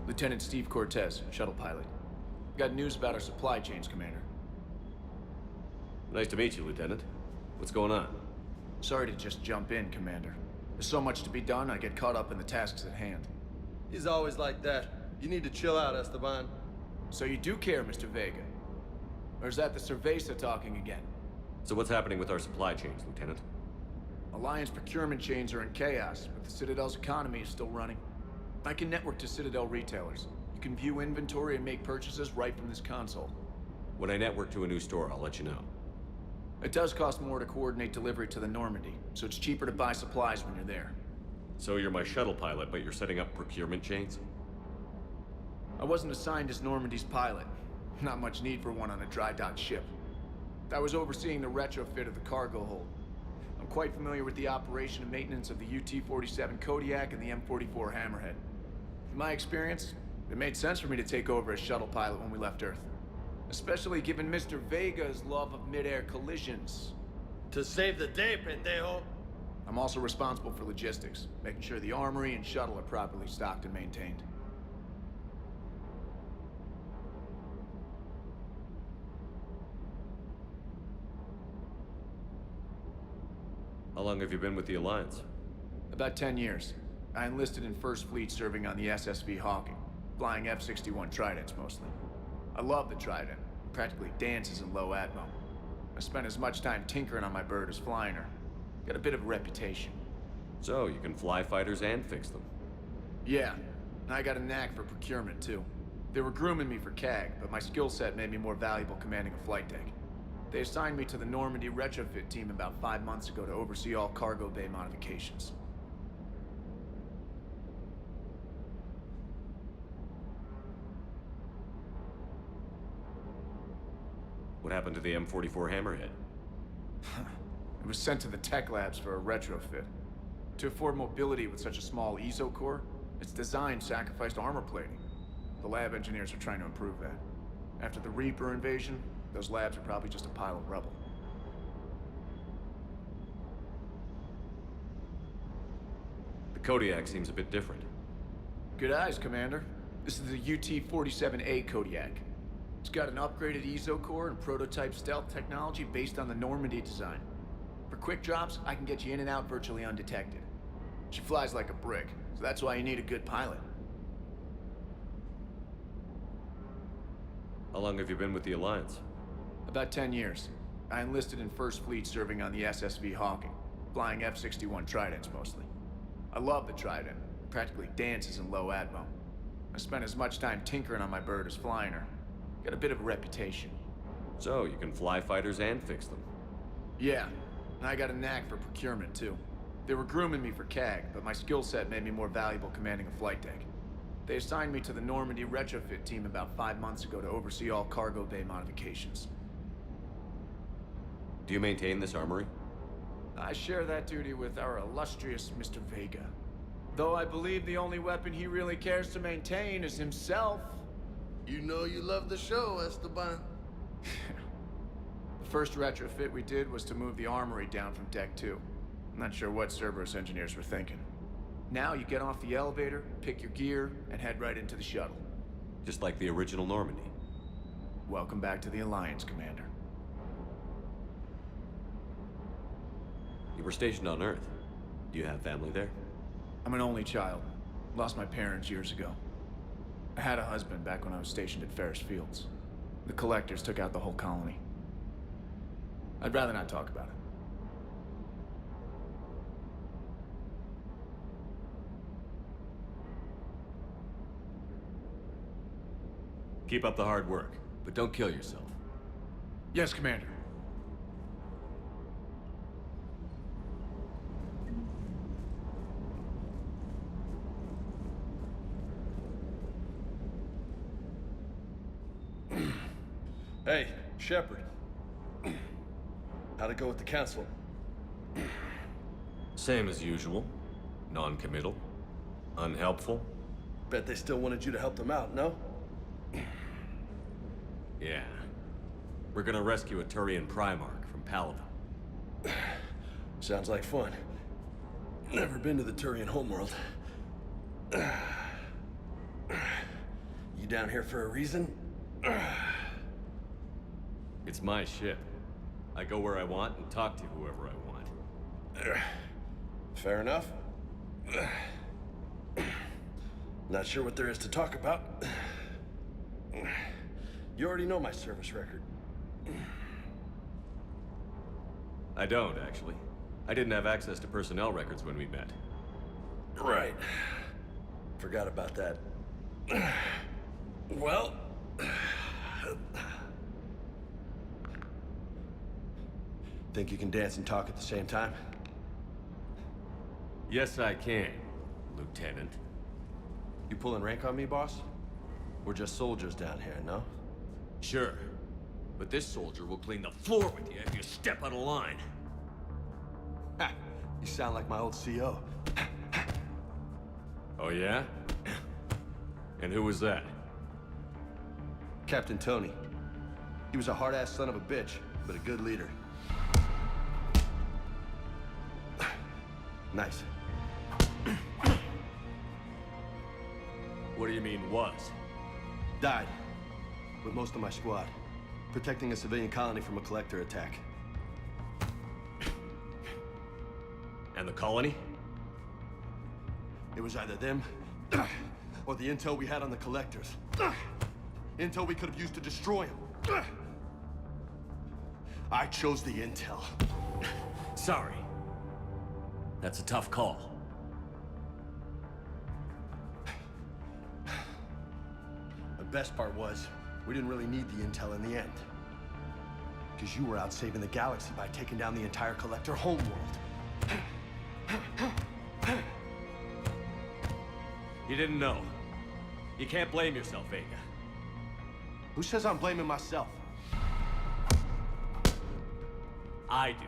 Lieutenant Steve Cortez, shuttle pilot. Got news about our supply chains, Commander. Nice to meet you, Lieutenant. What's going on? Sorry to just jump in, Commander. There's so much to be done, I get caught up in the tasks at hand. He's always like that. You need to chill out, Esteban. So you do care, Mr. Vega? Or is that the Cerveza talking again? So what's happening with our supply chains, Lieutenant? Alliance procurement chains are in chaos, but the Citadel's economy is still running. I can network to Citadel retailers. You can view inventory and make purchases right from this console. When I network to a new store, I'll let you know. It does cost more to coordinate delivery to the Normandy, so it's cheaper to buy supplies when you're there. So you're my shuttle pilot, but you're setting up procurement chains? I wasn't assigned as Normandy's pilot. Not much need for one on a dry dock ship. I was overseeing the retrofit of the cargo hold. I'm quite familiar with the operation and maintenance of the UT-47 Kodiak and the M44 Hammerhead. In my experience, it made sense for me to take over as shuttle pilot when we left Earth. Especially given Mr. Vega's love of mid-air collisions. To save the day, pendejo. I'm also responsible for logistics, making sure the armory and shuttle are properly stocked and maintained. How long have you been with the Alliance? About 10 years. I enlisted in First Fleet serving on the SSV Hawking, flying F-61 Tridents mostly. I love the Trident. It practically dances in low atmo. I spent as much time tinkering on my bird as flying her. Got a bit of a reputation. So, you can fly fighters and fix them. Yeah, and I got a knack for procurement too. They were grooming me for CAG, but my skill set made me more valuable commanding a flight deck. They assigned me to the Normandy retrofit team about 5 months ago to oversee all cargo bay modifications. What happened to the M44 Hammerhead? It was sent to the tech labs for a retrofit. To afford mobility with such a small ESO core, its design sacrificed armor plating. The lab engineers are trying to improve that. After the Reaper invasion, those labs are probably just a pile of rubble. The Kodiak seems a bit different. Good eyes, Commander. This is the UT-47A Kodiak. It's got an upgraded ESO core and prototype stealth technology based on the Normandy design. For quick drops, I can get you in and out virtually undetected. She flies like a brick, so that's why you need a good pilot. How long have you been with the Alliance? About 10 years. I enlisted in First Fleet serving on the SSV Hawking, flying F-61 Tridents mostly. I love the Trident. It practically dances in low atmo. I spent as much time tinkering on my bird as flying her. Got a bit of a reputation. So, you can fly fighters and fix them. Yeah, and I got a knack for procurement too. They were grooming me for CAG, but my skill set made me more valuable commanding a flight deck. They assigned me to the Normandy retrofit team about 5 months ago to oversee all cargo bay modifications. Do you maintain this armory? I share that duty with our illustrious Mr. Vega. Though I believe the only weapon he really cares to maintain is himself. You know you love the show, Esteban. The first retrofit we did was to move the armory down from Deck 2. I'm not sure what Cerberus engineers were thinking. Now you get off the elevator, pick your gear, and head right into the shuttle. Just like the original Normandy. Welcome back to the Alliance, Commander. You were stationed on Earth. Do you have family there? I'm an only child. Lost my parents years ago. I had a husband back when I was stationed at Ferris Fields. The collectors took out the whole colony. I'd rather not talk about it. Keep up the hard work, but don't kill yourself. Yes, Commander. Hey, Shepard. How'd it go with the council? Same as usual. Non-committal. Unhelpful. Bet they still wanted you to help them out, no? Yeah. We're gonna rescue a Turian Primarch from Paladin. Sounds like fun. Never been to the Turian homeworld. down here for a reason? It's my ship. I go where I want and talk to whoever I want. Fair enough. Not sure what there is to talk about. You already know my service record. I don't, actually. I didn't have access to personnel records when we met. Right. Forgot about that. Well... Think you can dance and talk at the same time? Yes, I can, Lieutenant. You pulling rank on me, boss? We're just soldiers down here, no? Sure. But this soldier will clean the floor with you if you step out of line. Ha! You sound like my old CO. Oh, yeah? And who was that? Captain Tony. He was a hard-ass son of a bitch, but a good leader. Nice. What do you mean, was? Died. With most of my squad. Protecting a civilian colony from a collector attack. And the colony? It was either them, or the intel we had on the collectors. Intel we could have used to destroy them. I chose the intel. Sorry. That's a tough call. The best part was, we didn't really need the intel in the end. Because you were out saving the galaxy by taking down the entire collector homeworld. You didn't know. You can't blame yourself, Vega. Who says I'm blaming myself? I do.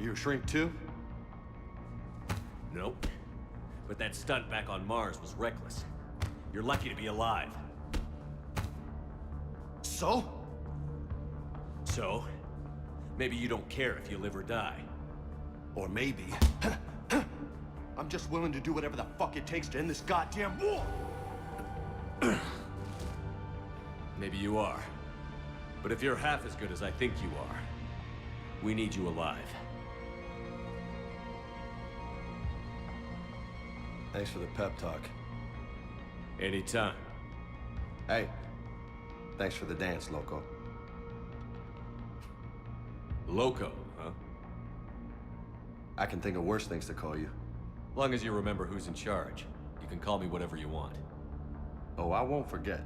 You a shrink too? Nope. But that stunt back on Mars was reckless. You're lucky to be alive. So? So, maybe you don't care if you live or die. Or maybe... I'm just willing to do whatever the fuck it takes to end this goddamn war! Maybe you are. But if you're half as good as I think you are, we need you alive. Thanks for the pep talk. Anytime. Hey, thanks for the dance, Loco. Loco, huh? I can think of worse things to call you. Long as you remember who's in charge, you can call me whatever you want. Oh, I won't forget.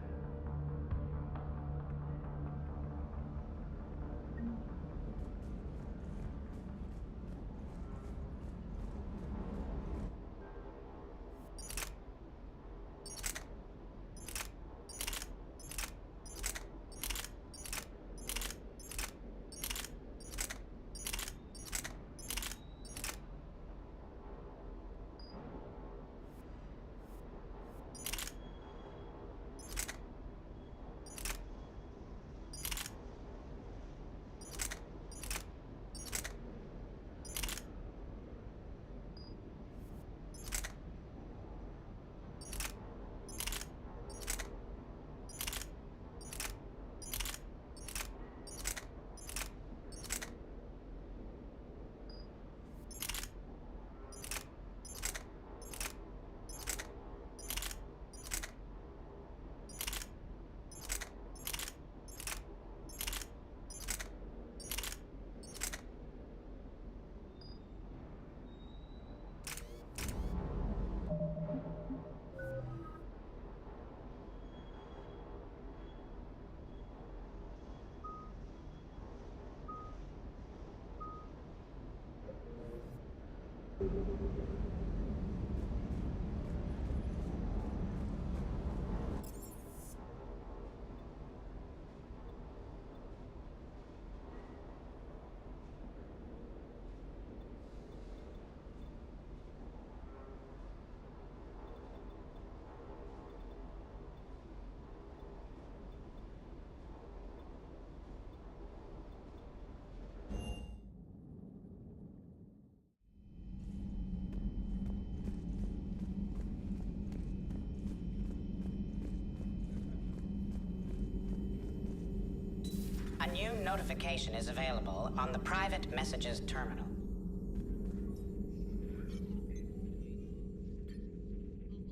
notification is available on the private messages terminal.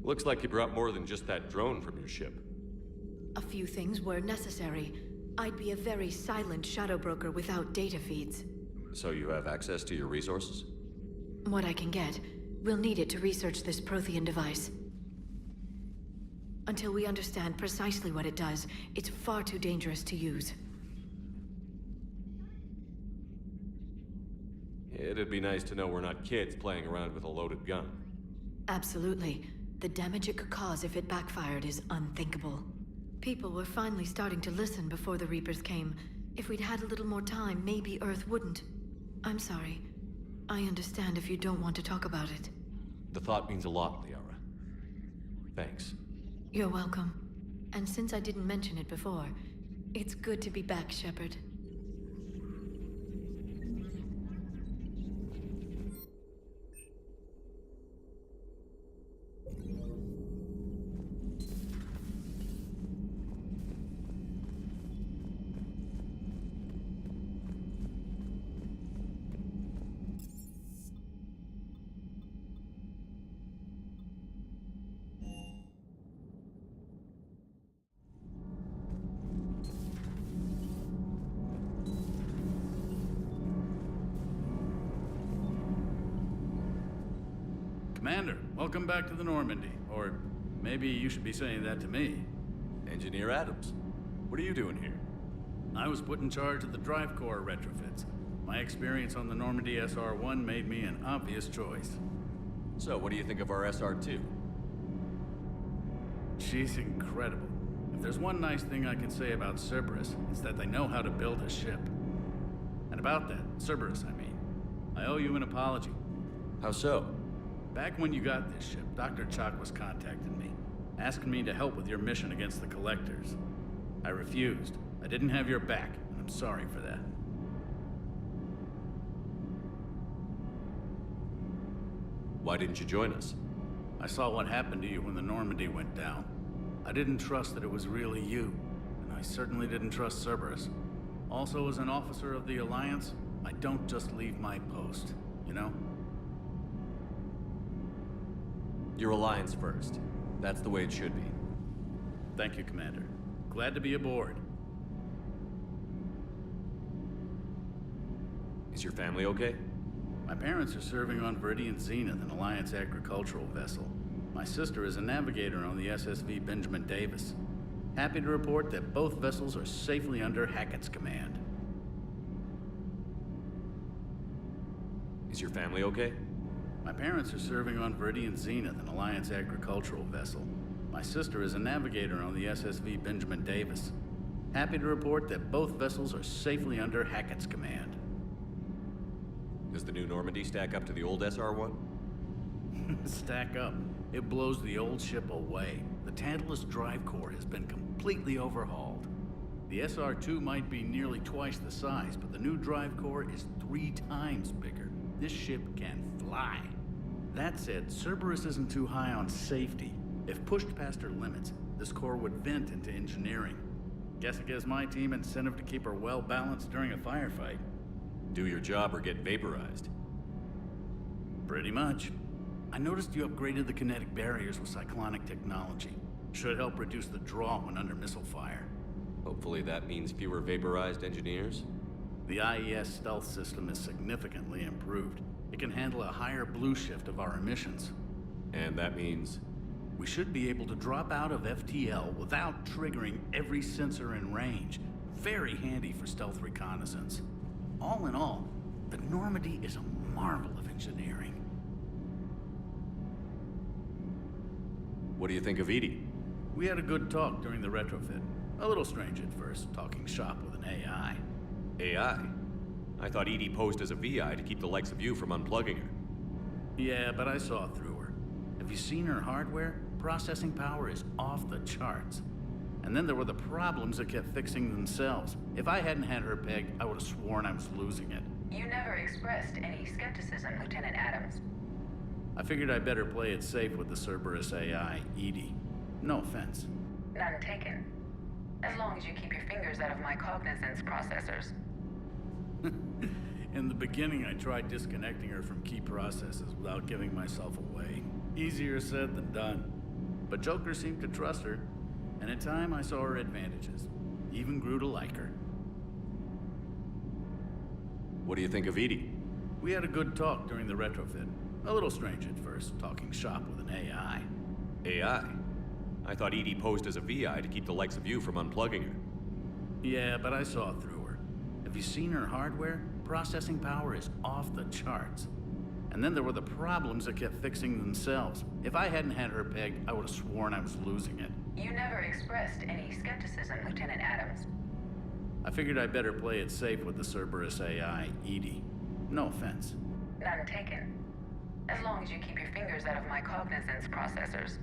Looks like you brought more than just that drone from your ship. A few things were necessary. I'd be a very silent shadow broker without data feeds. So you have access to your resources? What I can get. We'll need it to research this Prothean device. Until we understand precisely what it does, it's far too dangerous to use. It'd be nice to know we're not kids playing around with a loaded gun. Absolutely. The damage it could cause if it backfired is unthinkable. People were finally starting to listen before the Reapers came. If we'd had a little more time, maybe Earth wouldn't. I'm sorry. I understand if you don't want to talk about it. The thought means a lot, Liara. Thanks. You're welcome. And since I didn't mention it before, it's good to be back, Shepard. Commander, welcome back to the Normandy. Or maybe you should be saying that to me. Engineer Adams, what are you doing here? I was put in charge of the drive core retrofits. My experience on the Normandy SR-1 made me an obvious choice. So, what do you think of our SR-2? She's incredible. If there's one nice thing I can say about Cerberus, it's that they know how to build a ship. And about that, Cerberus, I mean, I owe you an apology. How so? Back when you got this ship, Dr. Chalk was contacting me, asking me to help with your mission against the Collectors. I refused. I didn't have your back, and I'm sorry for that. Why didn't you join us? I saw what happened to you when the Normandy went down. I didn't trust that it was really you, and I certainly didn't trust Cerberus. Also, as an officer of the Alliance, I don't just leave my post, you know? Your Alliance first. That's the way it should be. Thank you, Commander. Glad to be aboard. Is your family okay? My parents are serving on Viridian Zenith, an Alliance agricultural vessel. My sister is a navigator on the SSV Benjamin Davis. Happy to report that both vessels are safely under Hackett's command. Is your family okay? My parents are serving on Viridian Zenith, an Alliance agricultural vessel. My sister is a navigator on the SSV Benjamin Davis. Happy to report that both vessels are safely under Hackett's command. Does the new Normandy stack up to the old SR-1? Stack up. It blows the old ship away. The Tantalus drive core has been completely overhauled. The SR-2 might be nearly twice the size, but the new drive core is 3 times bigger. This ship can fly. That said, Cerberus isn't too high on safety. If pushed past her limits, this core would vent into engineering. Guess it gives my team incentive to keep her well balanced during a firefight. Do your job or get vaporized. Pretty much. I noticed you upgraded the kinetic barriers with cyclonic technology. Should help reduce the draw when under missile fire. Hopefully that means fewer vaporized engineers? The IES stealth system is significantly improved. It can handle a higher blue shift of our emissions. And that means? We should be able to drop out of FTL without triggering every sensor in range. Very handy for stealth reconnaissance. All in all, the Normandy is a marvel of engineering. What do you think of Edie? We had a good talk during the retrofit. A little strange at first, talking shop with an AI. AI? I thought Edie posed as a VI to keep the likes of you from unplugging her. Yeah, but I saw through her. Have you seen her hardware? Processing power is off the charts. And then there were the problems that kept fixing themselves. If I hadn't had her pegged, I would have sworn I was losing it. You never expressed any skepticism, Lieutenant Adams. I figured I'd better play it safe with the Cerberus AI, Edie. No offense. None taken. As long as you keep your fingers out of my cognizance processors. In the beginning, I tried disconnecting her from key processes without giving myself away. Easier said than done. But Joker seemed to trust her, and in time I saw her advantages. Even grew to like her. What do you think of Edie? We had a good talk during the retrofit. A little strange at first, talking shop with an AI. AI? I thought Edie posed as a VI to keep the likes of you from unplugging her. Yeah, but I saw through her. Have you seen her hardware? Processing power is off the charts. And then there were the problems that kept fixing themselves. If I hadn't had her pegged, I would have sworn I was losing it. You never expressed any skepticism, Lieutenant Adams. I figured I'd better play it safe with the Cerberus AI, Edie. No offense. None taken. As long as you keep your fingers out of my cognizance processors.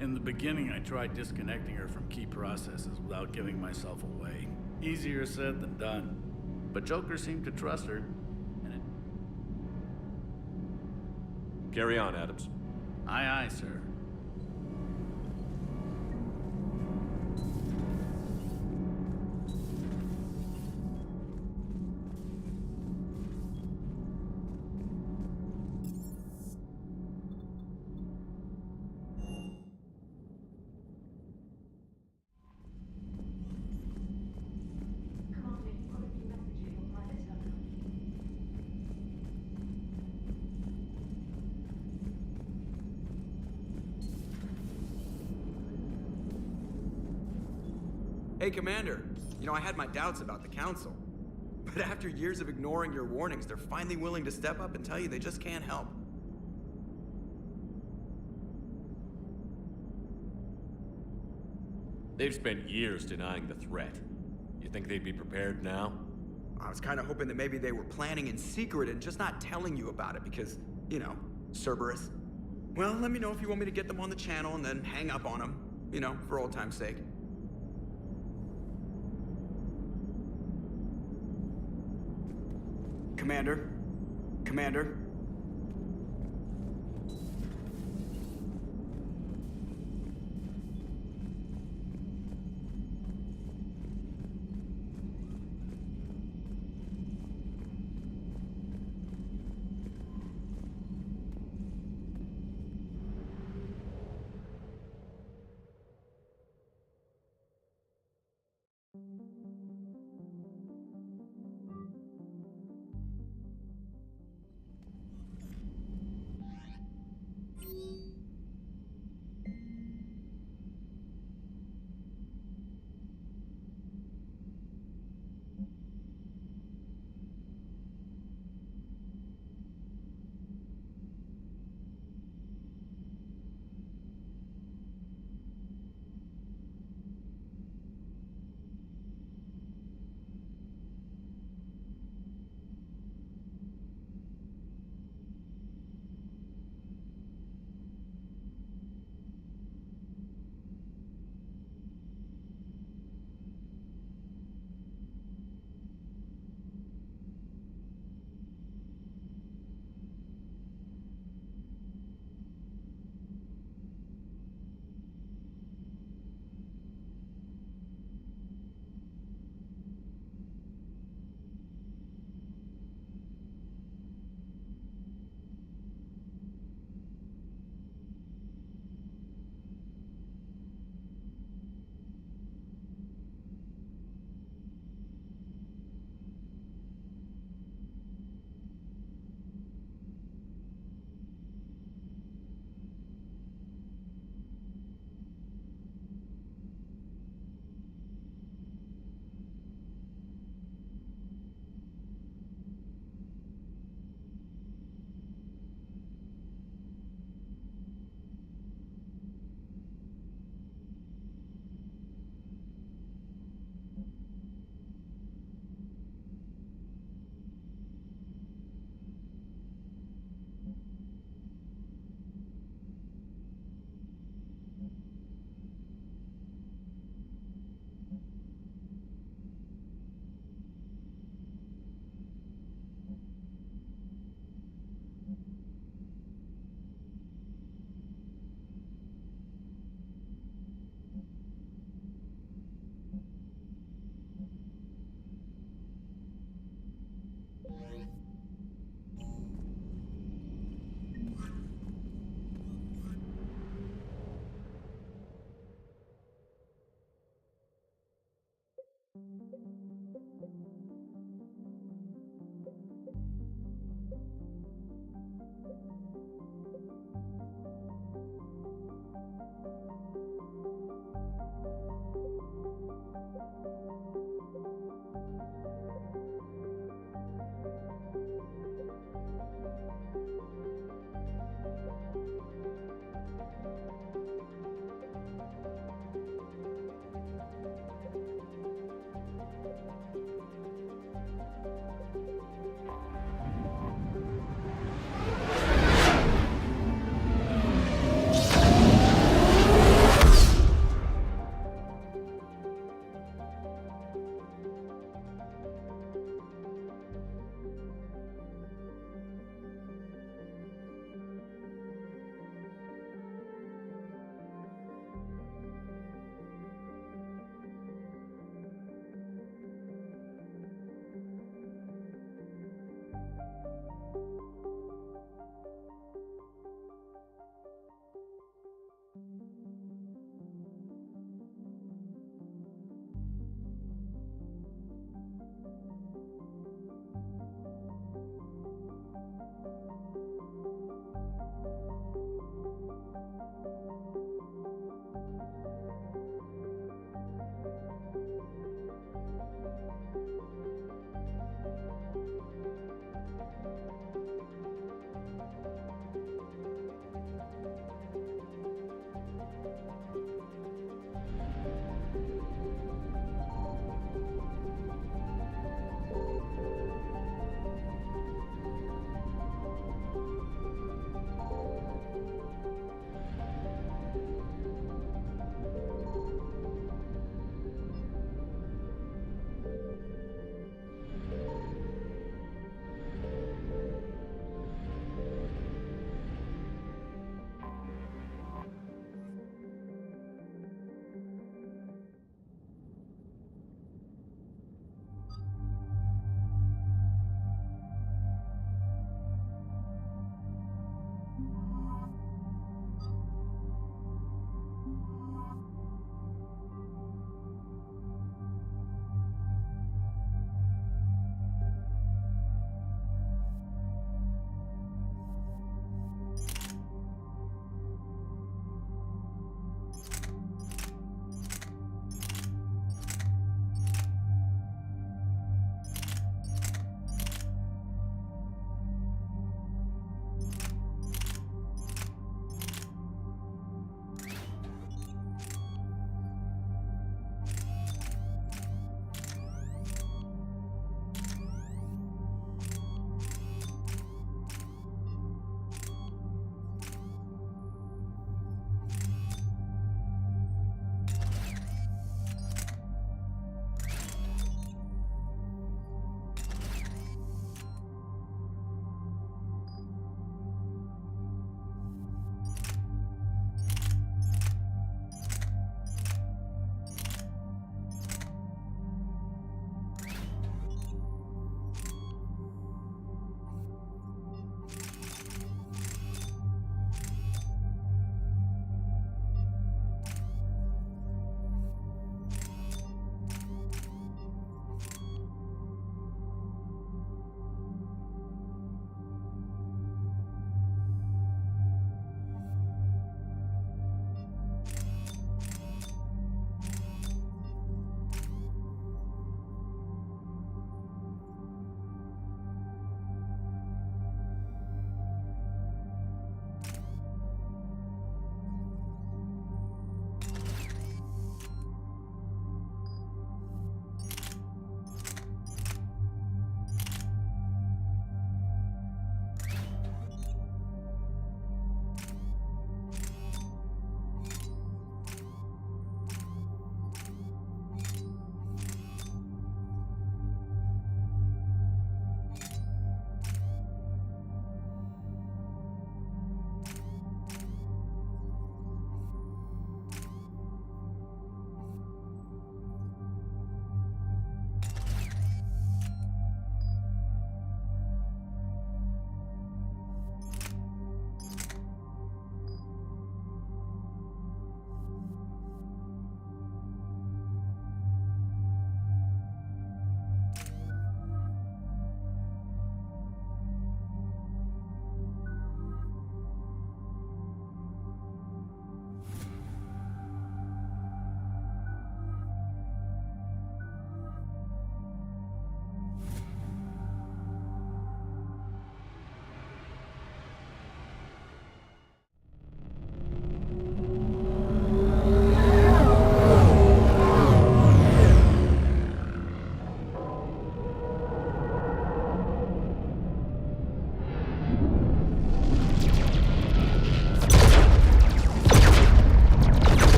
In the beginning, I tried disconnecting her from key processes without giving myself away. Easier said than done. But Joker seemed to trust her, and it... Carry on, Adams. Aye, aye, sir. Hey, Commander. You know, I had my doubts about the Council. But after years of ignoring your warnings, they're finally willing to step up and tell you they just can't help. They've spent years denying the threat. You think they'd be prepared now? I was kind of hoping that maybe they were planning in secret and just not telling you about it because, you know, Cerberus. Well, let me know if you want me to get them on the channel and then hang up on them, you know, for old time's sake. Commander? Commander?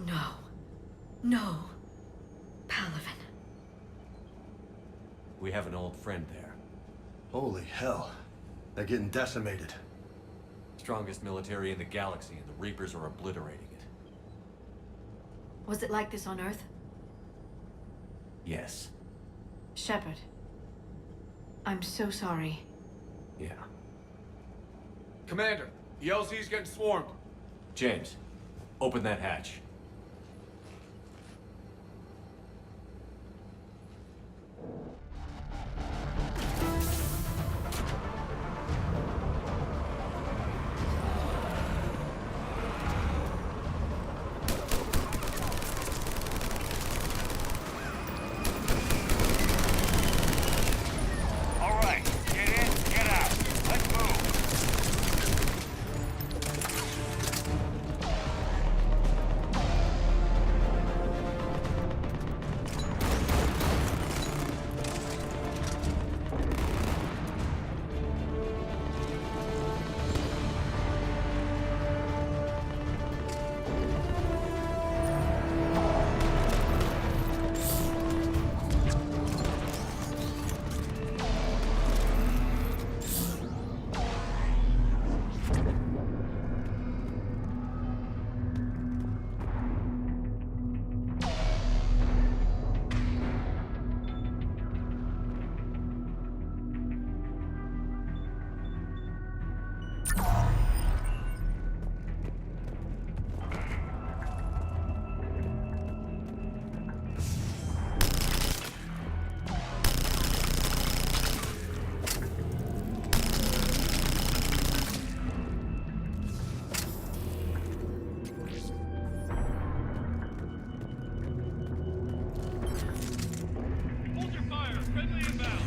no. No. Palaven. We have an old friend there. Holy hell. They're getting decimated. Strongest military in the galaxy, and the Reapers are obliterating it. Was it like this on Earth? Yes. Shepard. I'm so sorry. Yeah. Commander, the LZ's getting swarmed. James, open that hatch. All right, get in, get out. Let's move. Hold your fire. Friendly inbound.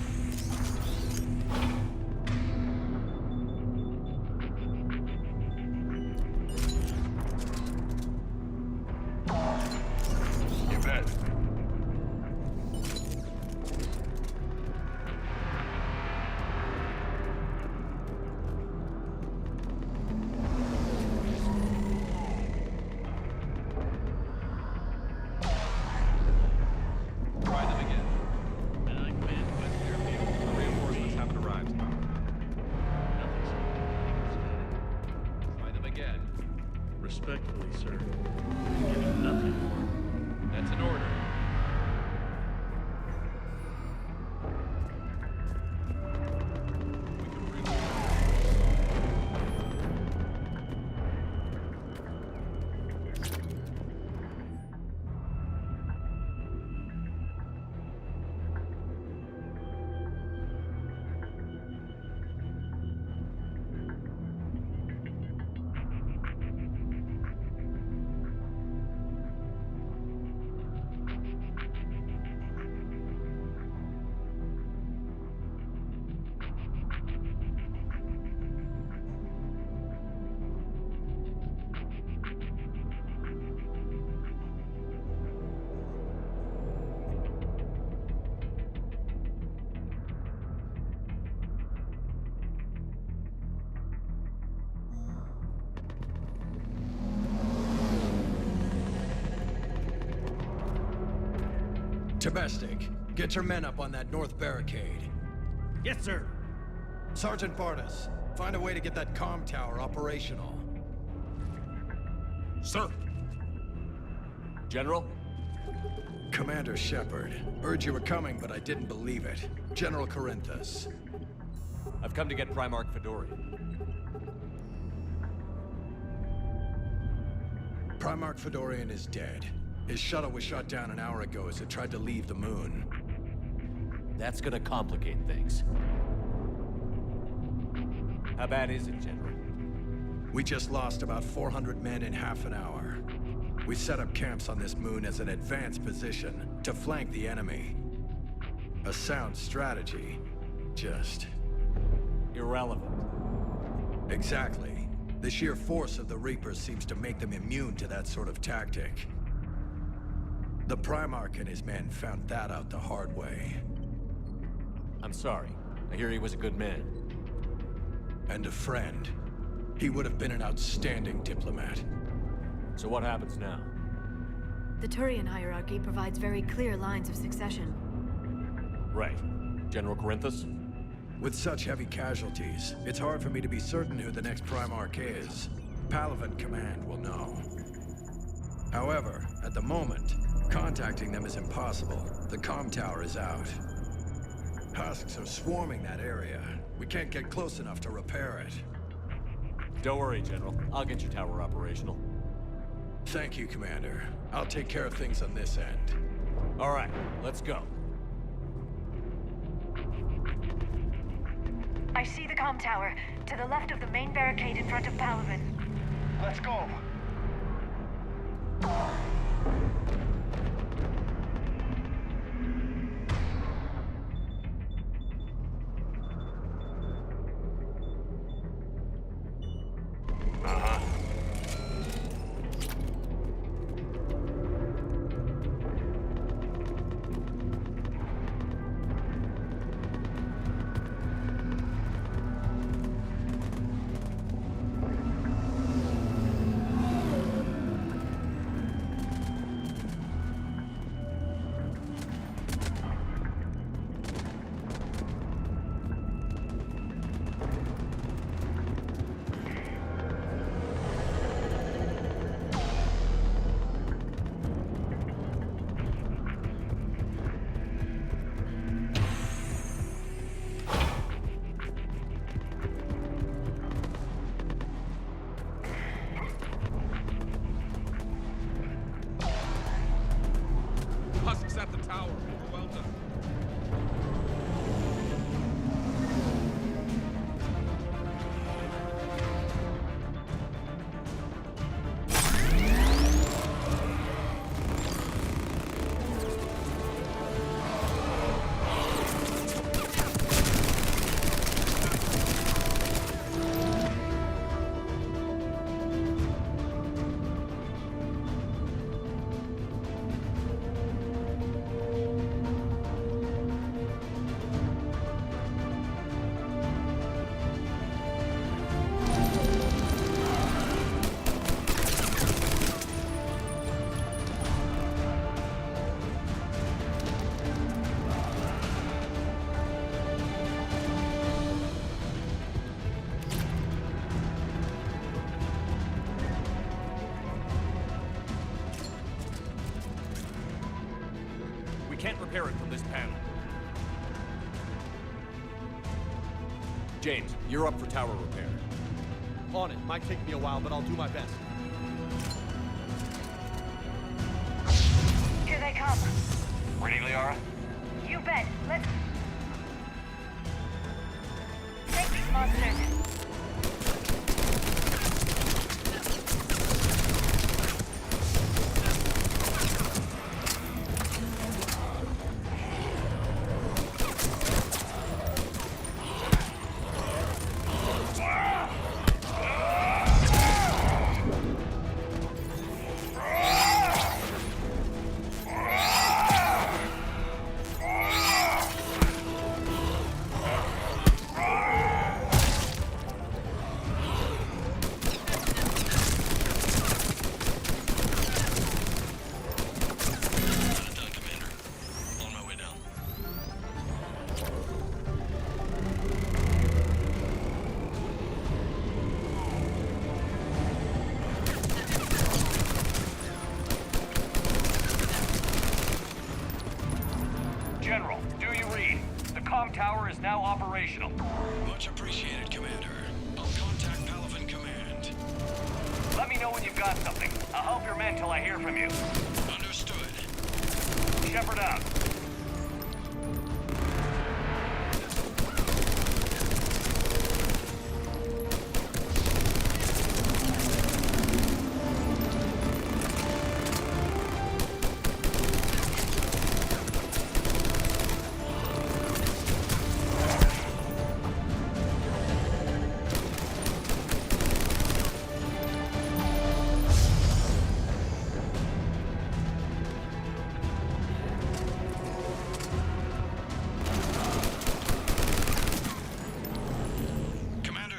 You bet. Try them again. And I command West Airfield. The reinforcements haven't arrived. Nothing's Try them again. Respectfully, sir. I'm getting nothing. That's an order. We can really... Domestic, get your men up on that north barricade. Yes, sir. Sergeant Barnes, find a way to get that comm tower operational. Sir! General? Commander Shepard, heard you were coming, but I didn't believe it. General Corinthus. I've come to get Primarch Fedorian. Primarch Fedorian is dead. His shuttle was shot down an hour ago as it tried to leave the moon. That's gonna complicate things. How bad is it, General? We just lost about 400 men in half an hour. We set up camps on this moon as an advanced position to flank the enemy. A sound strategy, just... Irrelevant. Exactly. The sheer force of the Reapers seems to make them immune to that sort of tactic. The Primarch and his men found that out the hard way. I'm sorry. I hear he was a good man. And a friend. He would have been an outstanding diplomat. So what happens now? The Turian hierarchy provides very clear lines of succession. Right. General Corinthus? With such heavy casualties, it's hard for me to be certain who the next Primarch is. Palaven Command will know. However, at the moment, contacting them is impossible. The comm tower is out. Husks are swarming that area. We can't get close enough to repair it. Don't worry, General. I'll get your tower operational. Thank you, Commander. I'll take care of things on this end. All right, let's go. I see the comm tower, to the left of the main barricade in front of Palaven. Let's go. Husks at the tower. Well done. Can't repair it from this panel. James, you're up for tower repair. On it. Might take me a while, but I'll do my best. Here they come. Ready, Liara? You bet. Let's... take these monsters. General, do you read? The comm tower is now operational. Much appreciated, Commander. I'll contact Palaven Command. Let me know when you've got something. I'll help your men till I hear from you. Understood. Shepard out.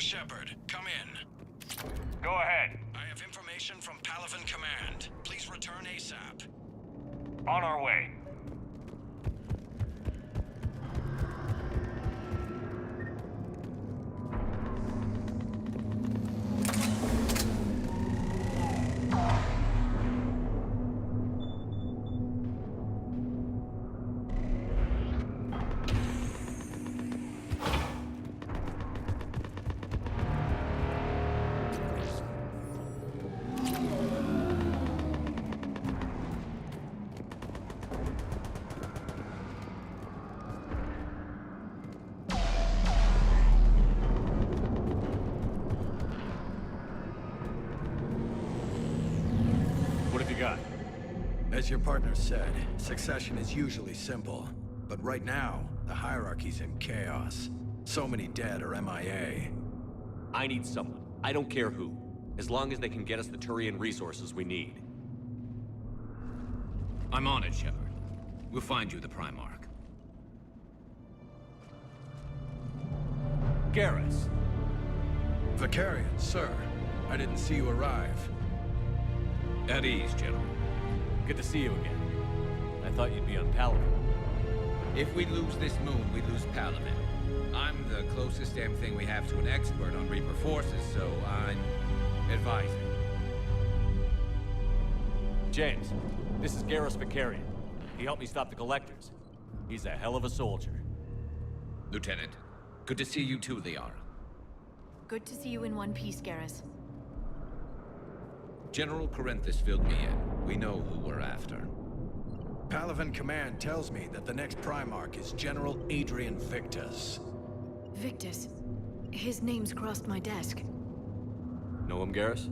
Shepard, come in. Go ahead. I have information from Palaven Command. Please return ASAP. On our way. What have you got? As your partner said, succession is usually simple. But right now, the hierarchy's in chaos. So many dead or MIA. I need someone. I don't care who. As long as they can get us the Turian resources we need. I'm on it, Shepard. We'll find you the Primarch. Garrus. Vicarian, sir. I didn't see you arrive. At ease, General. Good to see you again. I thought you'd be on Palaven. If we lose this moon, we lose Palaven. I'm the closest damn thing we have to an expert on Reaper forces, so I'm advising. James, this is Garrus Vicarian. He helped me stop the Collectors. He's a hell of a soldier. Lieutenant, good to see you too, Liara. Good to see you in one piece, Garrus. General Corinthus filled me in. We know who we're after. Palaven Command tells me that the next Primarch is General Adrian Victus. Victus. His name's crossed my desk. Know him, Garrus?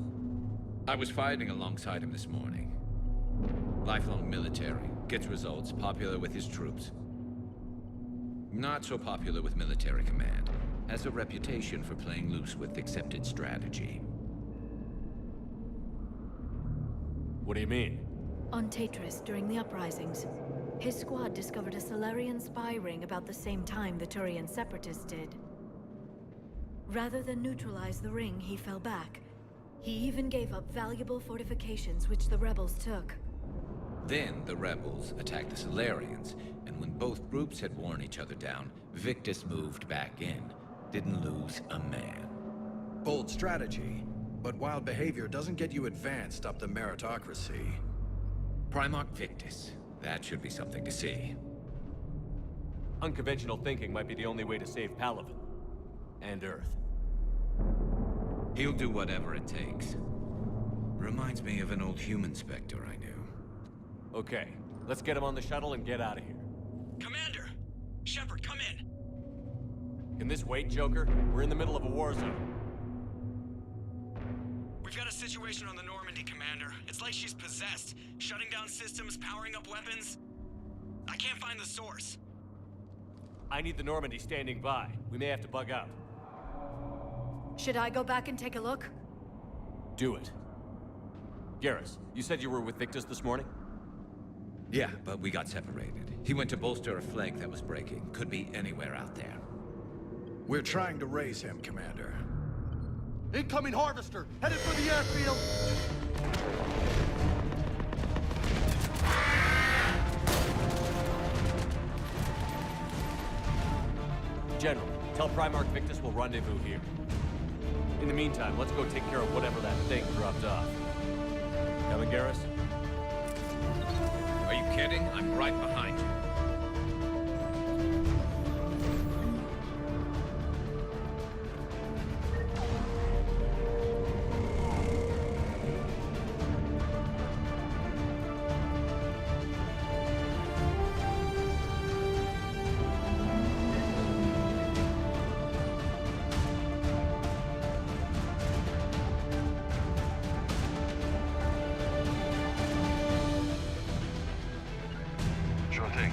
I was fighting alongside him this morning. Lifelong military, gets results, popular with his troops. Not so popular with military command. Has a reputation for playing loose with accepted strategy. What do you mean? On Tatris, during the uprisings, his squad discovered a Solarian spy ring about the same time the Turian separatists did. Rather than neutralize the ring, he fell back. He even gave up valuable fortifications which the rebels took. Then the rebels attacked the Solarians, and when both groups had worn each other down, Victus moved back in. Didn't lose a man. Bold strategy, but wild behavior doesn't get you advanced up the meritocracy. Primarch Victus. That should be something to see. Unconventional thinking might be the only way to save Palaven. And Earth. He'll do whatever it takes. Reminds me of an old human Spectre I knew. Okay, let's get him on the shuttle and get out of here. Commander! Shepard, come in! Can this wait, Joker? We're in the middle of a war zone. We've got a situation on the Normandy, Commander. It's like she's possessed. Shutting down systems, powering up weapons. I can't find the source. I need the Normandy standing by. We may have to bug out. Should I go back and take a look? Do it. Garrus, you said you were with Victus this morning? Yeah, but we got separated. He went to bolster a flank that was breaking. Could be anywhere out there. We're trying to raise him, Commander. Incoming Harvester! Headed for the airfield! General, tell Primarch Victus we'll rendezvous here. In the meantime, let's go take care of whatever that thing dropped off. Coming, Garrus? Are you kidding? I'm right behind you. Sure thing.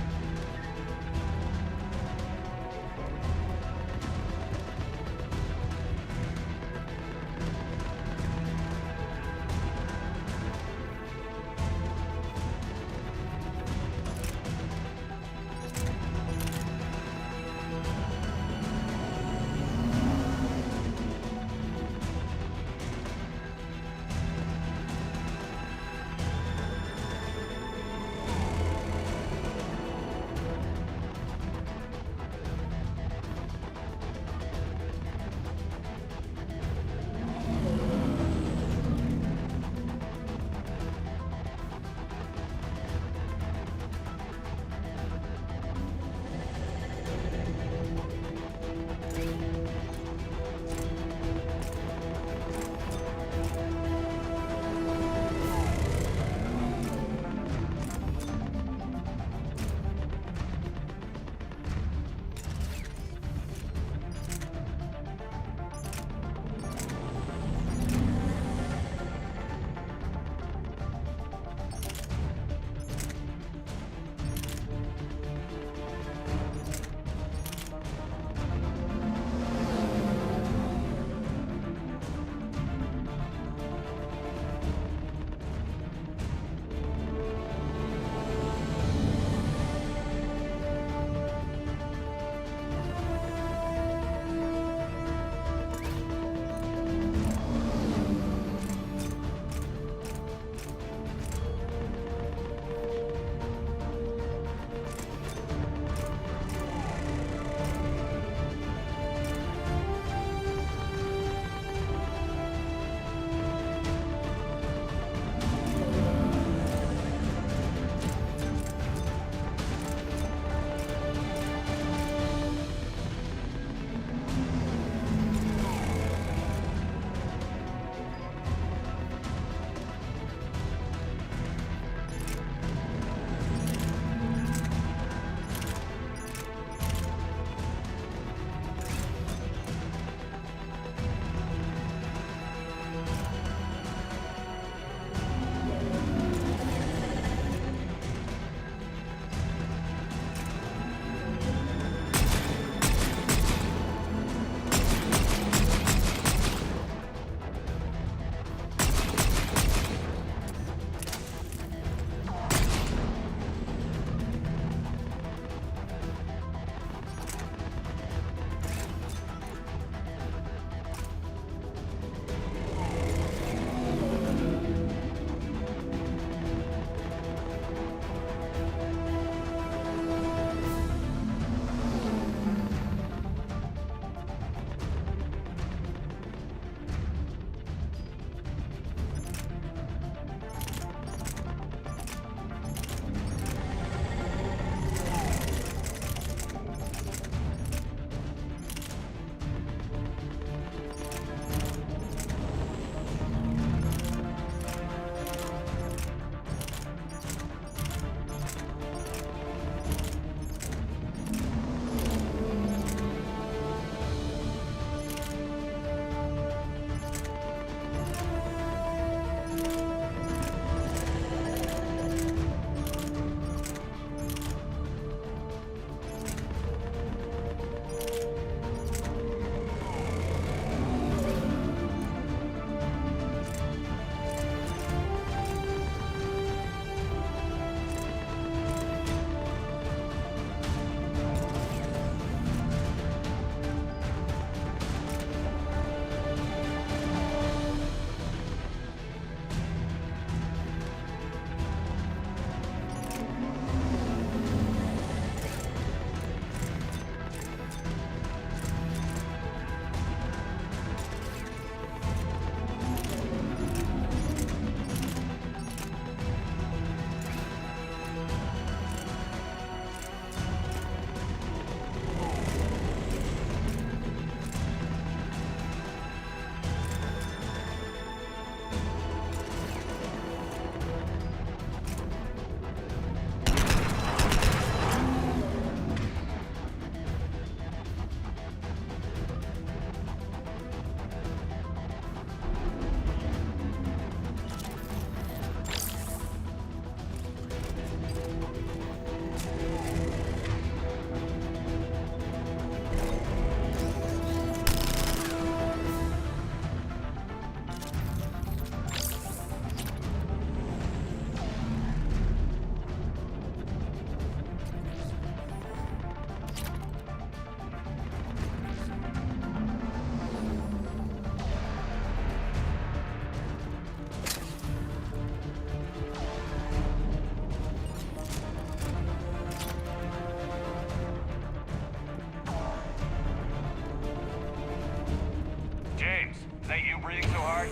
James, is that you breathing so hard?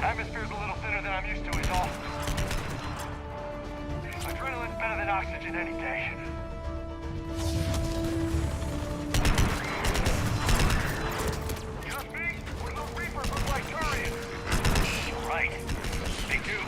Atmosphere's a little thinner than I'm used to, is all. Adrenaline's better than oxygen any day. Just me? Or those Reapers look like Turians? Right. They do.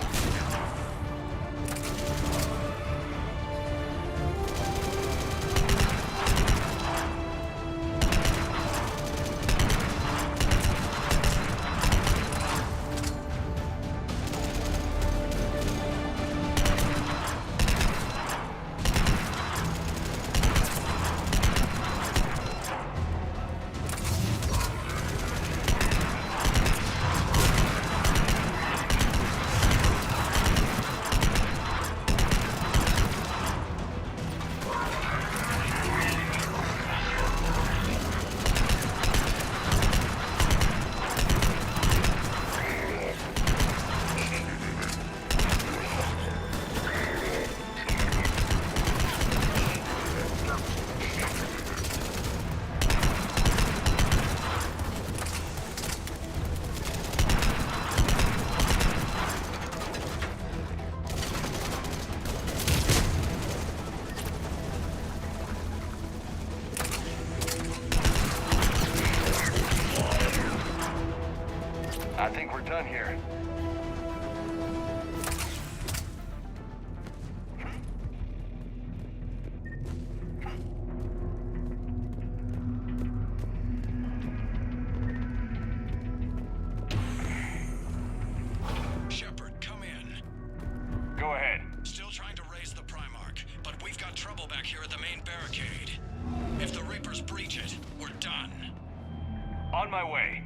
I think we're done here. Shepard, come in. Go ahead. Still trying to raise the Primarch, but we've got trouble back here at the main barricade. If the Reapers breach it, we're done. On my way.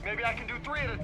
Maybe I can do 3 at a...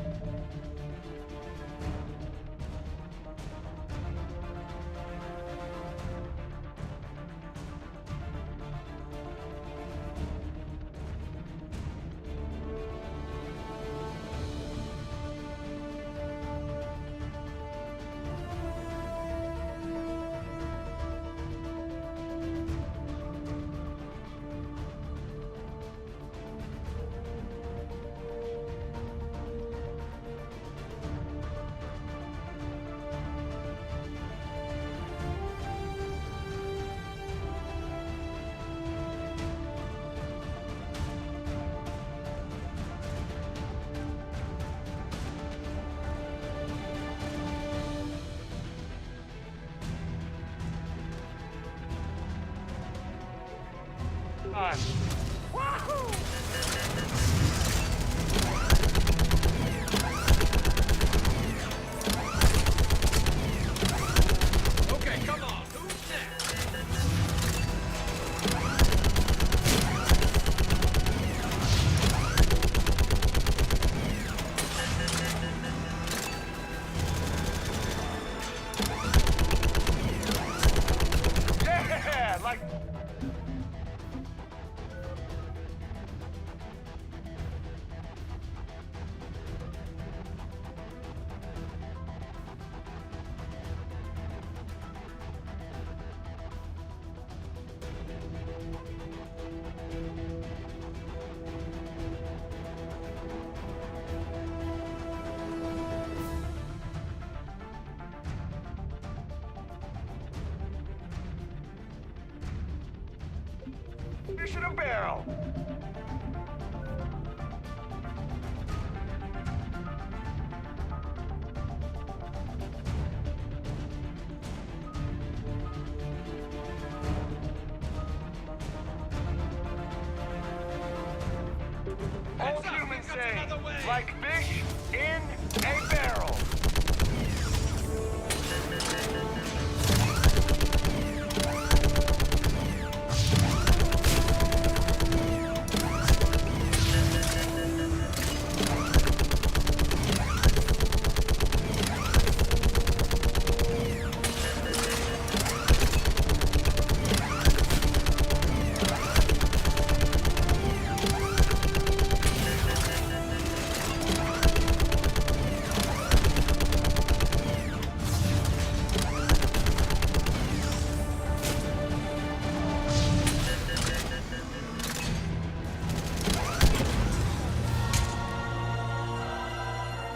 on. Wahoo! Okay, come on. Who's next? Yeah, like... Fish in a barrel. Old humans say, like fish in a barrel.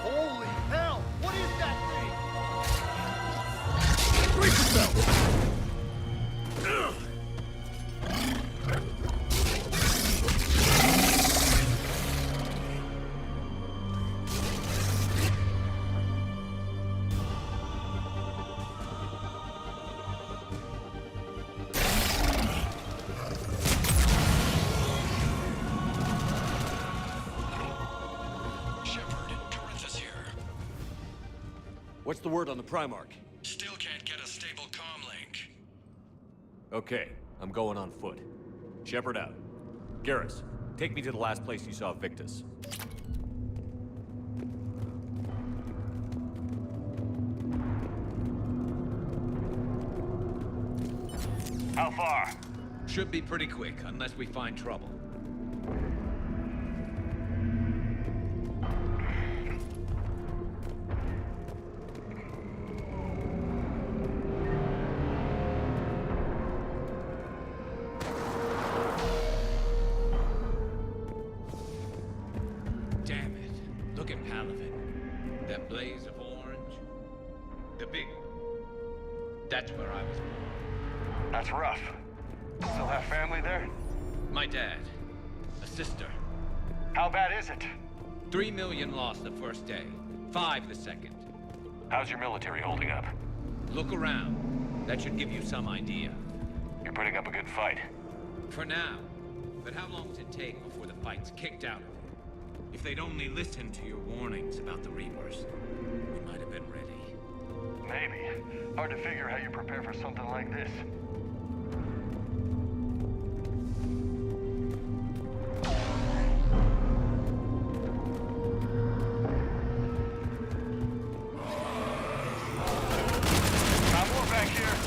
Holy hell! What is that thing? Brace yourself! What's the word on the Primarch? Still can't get a stable comm link. Okay, I'm going on foot. Shepard out. Garrus, take me to the last place you saw Victus. How far? Should be pretty quick, unless we find trouble. Damn it. Look at Palavin. That blaze of orange. The big one. That's where I was born. That's rough. Still have family there? My dad. A sister. How bad is it? 3 million lost the first day. 5 the second. How's your military holding up? Look around. That should give you some idea. You're putting up a good fight. For now. But how long does it take before the fight's kicked out of it? If they'd only listened to your warnings about the Reapers, we might have been ready. Maybe. Hard to figure how you prepare for something like this. Got more back here.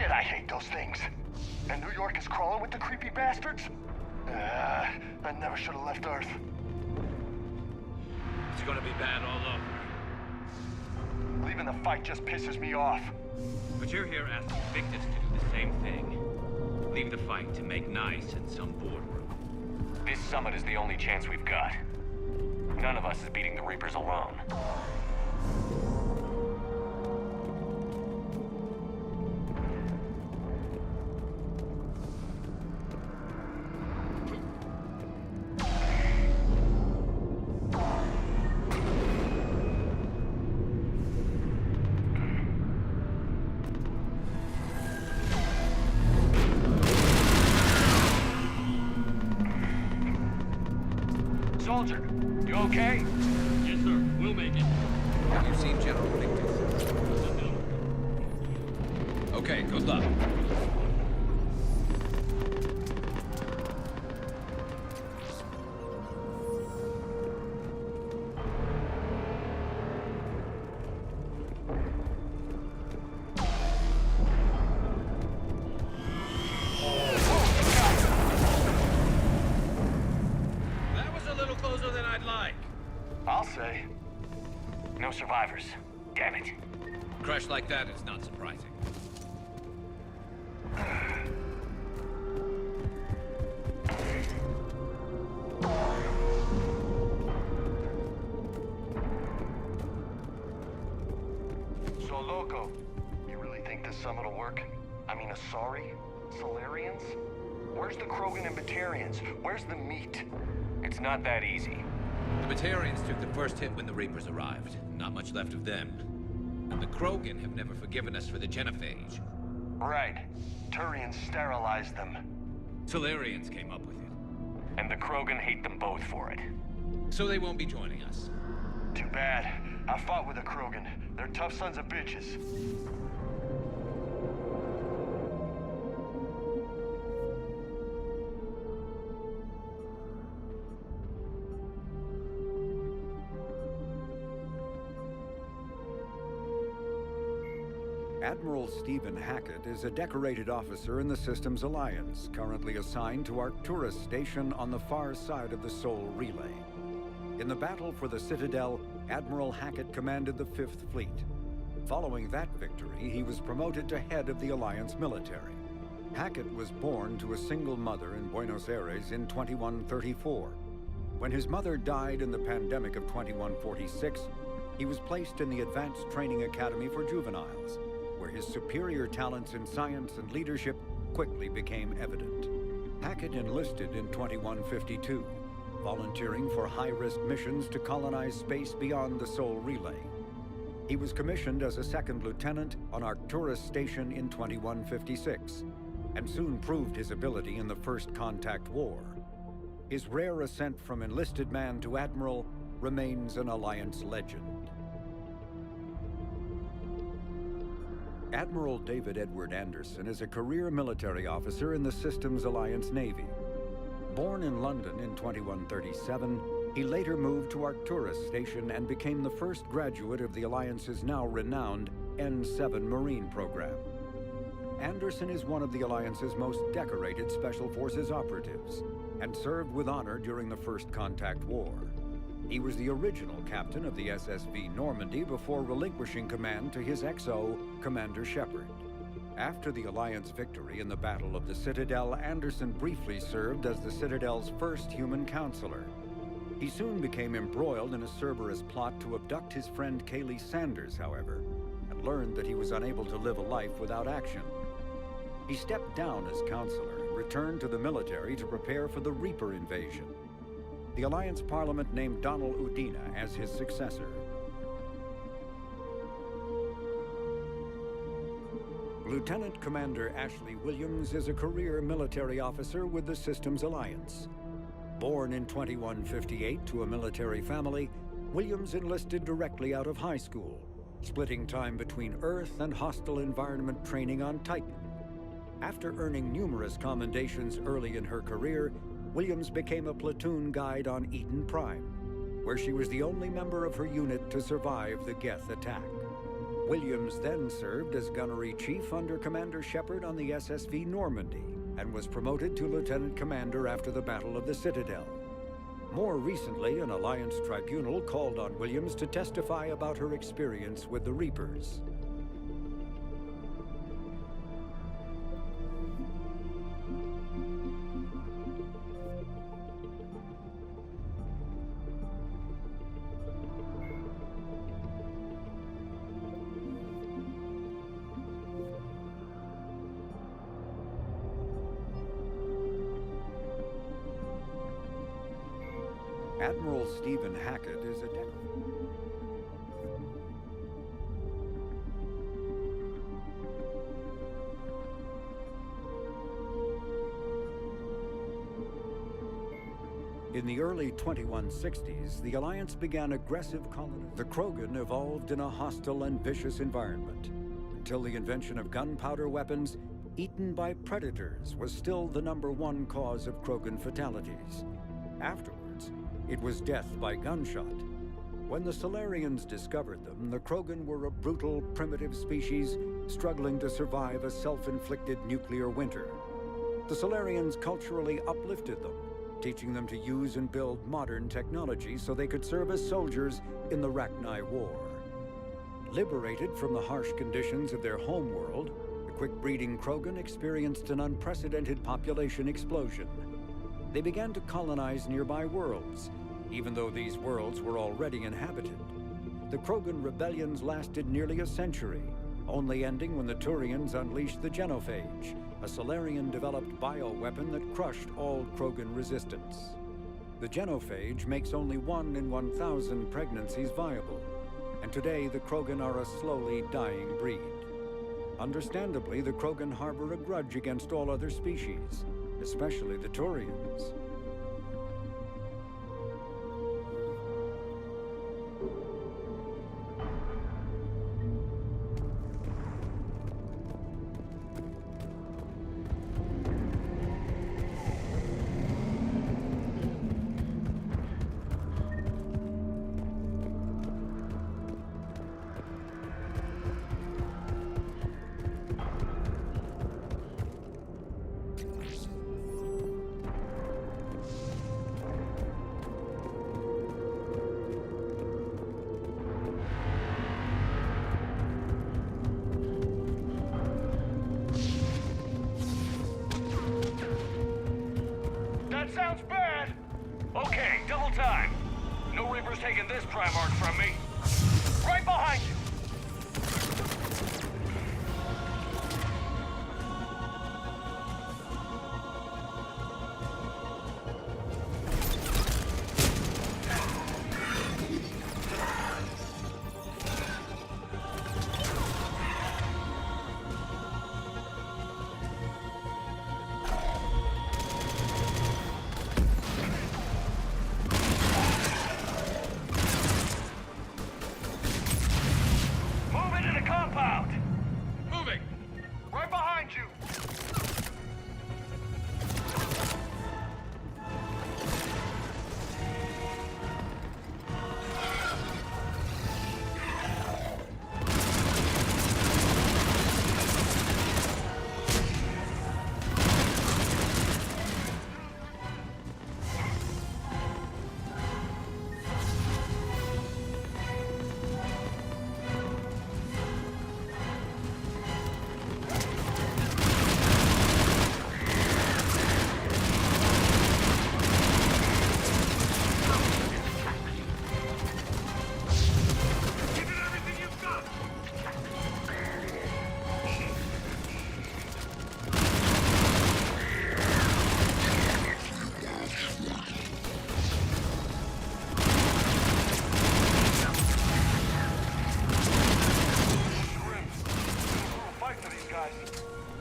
Shit, I hate those things. And New York is crawling with the creepy bastards? I never should have left Earth. It's gonna be bad all over. Leaving the fight just pisses me off. But you're here asking Victus to do the same thing. Leave the fight to make nice in some boardroom. This summit is the only chance we've got. None of us is beating the Reapers alone. Soldier, you okay? Yes, sir. We'll make it. Have you seen General Victus? Okay, good luck. Closer than I'd like. I'll say. No survivors. Damn it. Crash like that is not surprising. So, Loco, you really think this summit will work? I mean, Asari? Solarians? Where's the Krogan and Batarians? Where's the meat? It's not that easy. The Batarians took the first hit when the Reapers arrived. Not much left of them. And the Krogan have never forgiven us for the genophage. Right. Turians sterilized them. Solarians came up with it. And the Krogan hate them both for it. So they won't be joining us. Too bad. I fought with the Krogan. They're tough sons of bitches. Admiral Stephen Hackett is a decorated officer in the Systems Alliance, currently assigned to Arcturus Station on the far side of the Sol Relay. In the battle for the Citadel, Admiral Hackett commanded the 5th Fleet. Following that victory, he was promoted to head of the Alliance military. Hackett was born to a single mother in Buenos Aires in 2134. When his mother died in the pandemic of 2146, he was placed in the Advanced Training Academy for Juveniles, where his superior talents in science and leadership quickly became evident. Hackett enlisted in 2152, volunteering for high-risk missions to colonize space beyond the Sol Relay. He was commissioned as a 2nd lieutenant on Arcturus Station in 2156, and soon proved his ability in the First Contact War. His rare ascent from enlisted man to admiral remains an Alliance legend. Admiral David Edward Anderson is a career military officer in the Systems Alliance Navy. Born in London in 2137, he later moved to Arcturus Station and became the first graduate of the Alliance's now renowned N-7 Marine program. Anderson is one of the Alliance's most decorated Special Forces operatives and served with honor during the First Contact War. He was the original captain of the SSV Normandy before relinquishing command to his XO, Commander Shepard. After the Alliance victory in the Battle of the Citadel, Anderson briefly served as the Citadel's first human counselor. He soon became embroiled in a Cerberus plot to abduct his friend Kaylee Sanders, however, and learned that he was unable to live a life without action. He stepped down as counselor and returned to the military to prepare for the Reaper invasion. The Alliance Parliament named Donald Udina as his successor. Lieutenant Commander Ashley Williams is a career military officer with the Systems Alliance. Born in 2158 to a military family, Williams enlisted directly out of high school, splitting time between Earth and hostile environment training on Titan. After earning numerous commendations early in her career, Williams became a platoon guide on Eden Prime, where she was the only member of her unit to survive the Geth attack. Williams then served as gunnery chief under Commander Shepard on the SSV Normandy and was promoted to lieutenant commander after the Battle of the Citadel. More recently, an Alliance tribunal called on Williams to testify about her experience with the Reapers. Admiral Stephen Hackett is a In the early 2160s, the Alliance began aggressive colonization. The Krogan evolved in a hostile and vicious environment. Until the invention of gunpowder weapons, eaten by predators was still the #1 cause of Krogan fatalities. Afterwards, it was death by gunshot. When the Solarians discovered them, the Krogan were a brutal, primitive species struggling to survive a self-inflicted nuclear winter. The Solarians culturally uplifted them, teaching them to use and build modern technology so they could serve as soldiers in the Rachni War. Liberated from the harsh conditions of their homeworld, the quick-breeding Krogan experienced an unprecedented population explosion. They began to colonize nearby worlds, even though these worlds were already inhabited. The Krogan rebellions lasted nearly a century, only ending when the Turians unleashed the Genophage, a Solarian-developed bioweapon that crushed all Krogan resistance. The Genophage makes only 1 in 1,000 pregnancies viable, and today the Krogan are a slowly dying breed. Understandably, the Krogan harbor a grudge against all other species, especially the Turians. Sounds bad! Okay, double time. No Reaper's taking this Primarch from me. Right behind you!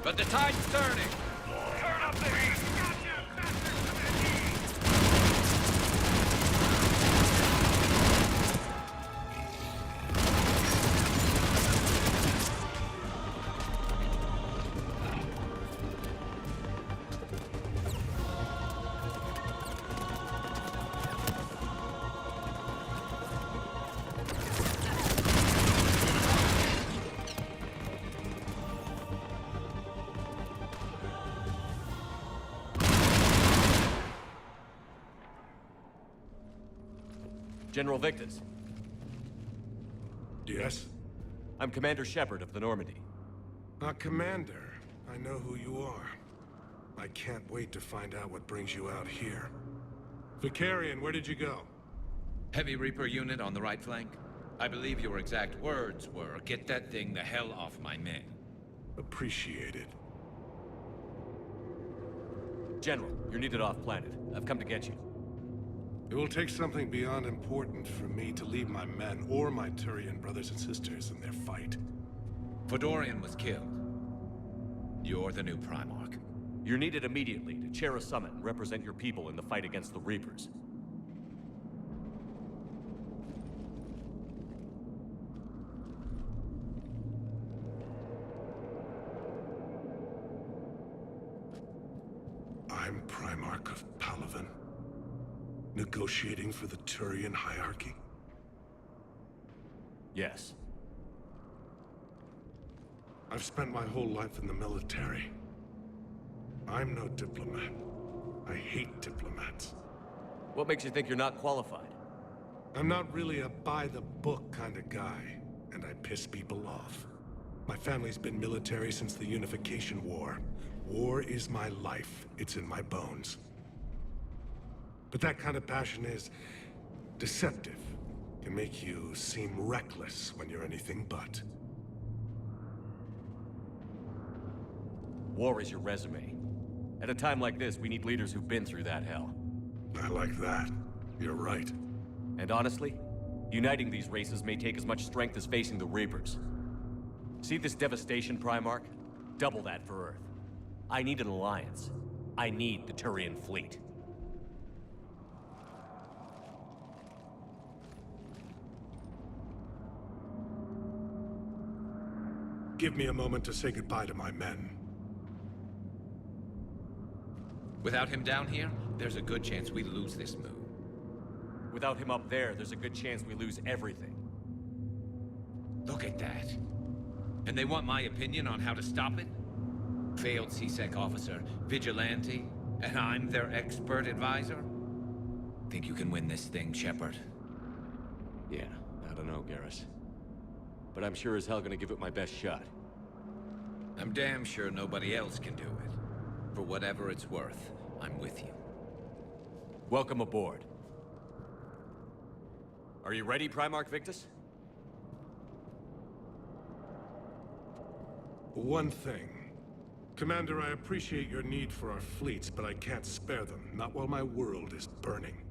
But the tide's turning. Turn up the heat! General Victus. Yes? I'm Commander Shepard of the Normandy. Commander. I know who you are. I can't wait to find out what brings you out here. Vicarian, where did you go? Heavy Reaper unit on the right flank. I believe your exact words were, "Get that thing the hell off my men." Appreciated. General, you're needed off-planet. I've come to get you. It will take something beyond important for me to leave my men or my Turian brothers and sisters in their fight. Fodorian was killed. You're the new Primarch. You're needed immediately to chair a summit and represent your people in the fight against the Reapers. I'm Primarch of Palaven. Negotiating for the Turian hierarchy? Yes. I've spent my whole life in the military. I'm no diplomat. I hate diplomats. What makes you think you're not qualified? I'm not really a by-the-book kind of guy, and I piss people off. My family's been military since the Unification War. War is my life. It's in my bones. But that kind of passion is deceptive. Can make you seem reckless when you're anything but. War is your resume. At a time like this, we need leaders who've been through that hell. I like that. You're right. And honestly, uniting these races may take as much strength as facing the Reapers. See this devastation, Primarch? Double that for Earth. I need an alliance. I need the Turian fleet. Give me a moment to say goodbye to my men. Without him down here, there's a good chance we lose this move. Without him up there, there's a good chance we lose everything. Look at that. And they want my opinion on how to stop it? Failed C-Sec officer, vigilante, and I'm their expert advisor? Think you can win this thing, Shepard? Yeah, I don't know, Garrus. But I'm sure as hell gonna give it my best shot. I'm damn sure nobody else can do it. For whatever it's worth, I'm with you. Welcome aboard. Are you ready, Primarch Victus? One thing. Commander, I appreciate your need for our fleets, but I can't spare them, not while my world is burning.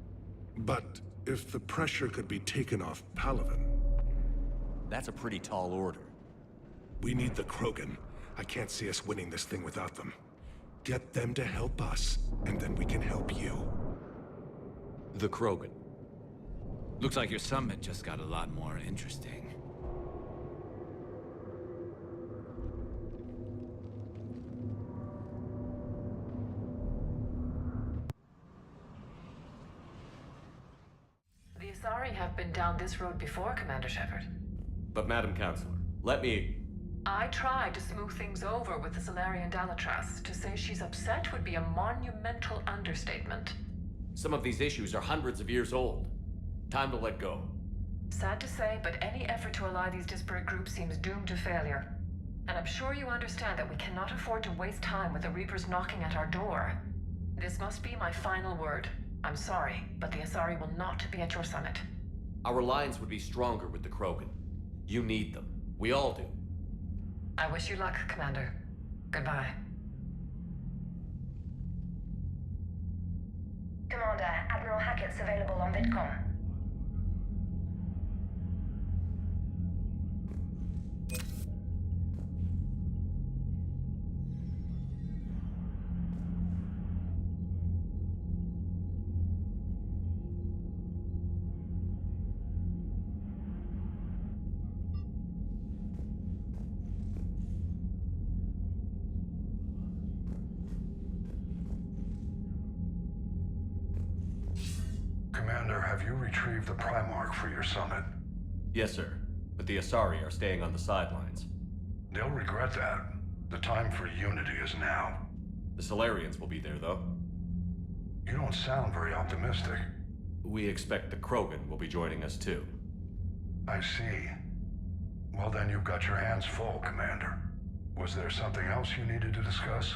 But if the pressure could be taken off Palaven... That's a pretty tall order. We need the Krogan. I can't see us winning this thing without them. Get them to help us, and then we can help you. The Krogan. Looks like your summit just got a lot more interesting. The Asari have been down this road before, Commander Shepard. But Madam Counselor, let me... I tried to smooth things over with the Solarian Dalatras. To say she's upset would be a monumental understatement. Some of these issues are hundreds of years old. Time to let go. Sad to say, but any effort to ally these disparate groups seems doomed to failure. And I'm sure you understand that we cannot afford to waste time with the Reapers knocking at our door. This must be my final word. I'm sorry, but the Asari will not be at your summit. Our alliance would be stronger with the Krogan. You need them. We all do. I wish you luck, Commander. Goodbye. Commander, Admiral Hackett's available on VidCom. Commander, have you retrieved the Primarch for your summit? Yes, sir. But the Asari are staying on the sidelines. They'll regret that. The time for unity is now. The Solarians will be there, though. You don't sound very optimistic. We expect the Krogan will be joining us too. I see. Well then, you've got your hands full, Commander. Was there something else you needed to discuss?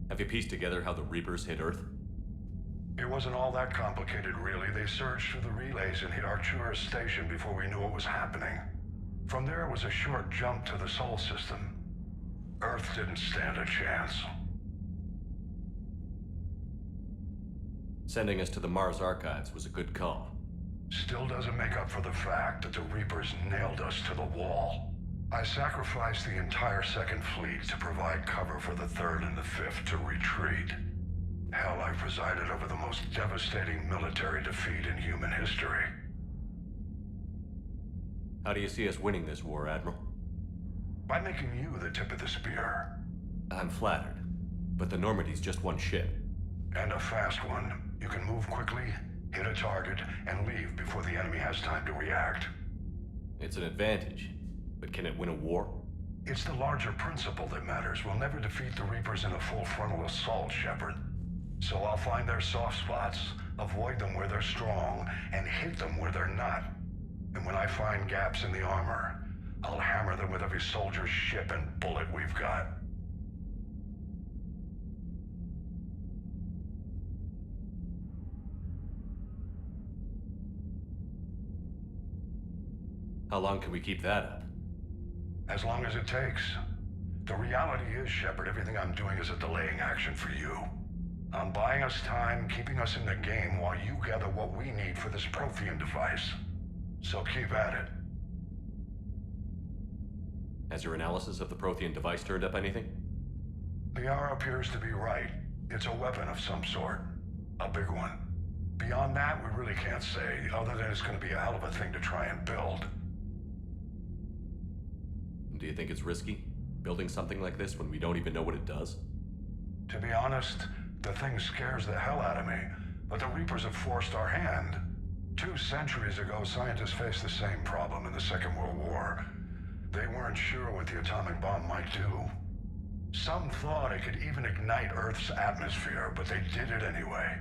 Have you pieced together how the Reapers hit Earth? It wasn't all that complicated, really. They surged through the relays and hit Arcturus station before we knew what was happening. From there, it was a short jump to the Sol system. Earth didn't stand a chance. Sending us to the Mars Archives was a good call. Still doesn't make up for the fact that the Reapers nailed us to the wall. I sacrificed the entire Second Fleet to provide cover for the Third and the Fifth to retreat. Hell, I presided over the most devastating military defeat in human history. How do you see us winning this war, Admiral? By making you the tip of the spear. I'm flattered, but the Normandy's just one ship. And a fast one. You can move quickly, hit a target, and leave before the enemy has time to react. It's an advantage, but can it win a war? It's the larger principle that matters. We'll never defeat the Reapers in a full frontal assault, Shepard. So I'll find their soft spots, avoid them where they're strong, and hit them where they're not. And when I find gaps in the armor, I'll hammer them with every soldier, ship, and bullet we've got. How long can we keep that up? As long as it takes. The reality is, Shepard, everything I'm doing is a delaying action for you. I'm buying us time, keeping us in the game while you gather what we need for this Prothean device. So keep at it. Has your analysis of the Prothean device turned up anything? The R appears to be right. It's a weapon of some sort. A big one. Beyond that, we really can't say, other than it's going to be a hell of a thing to try and build. Do you think it's risky, building something like this when we don't even know what it does? To be honest, the thing scares the hell out of me, but the Reapers have forced our hand. 2 centuries ago, scientists faced the same problem in the Second World War. They weren't sure what the atomic bomb might do. Some thought it could even ignite Earth's atmosphere, but they did it anyway.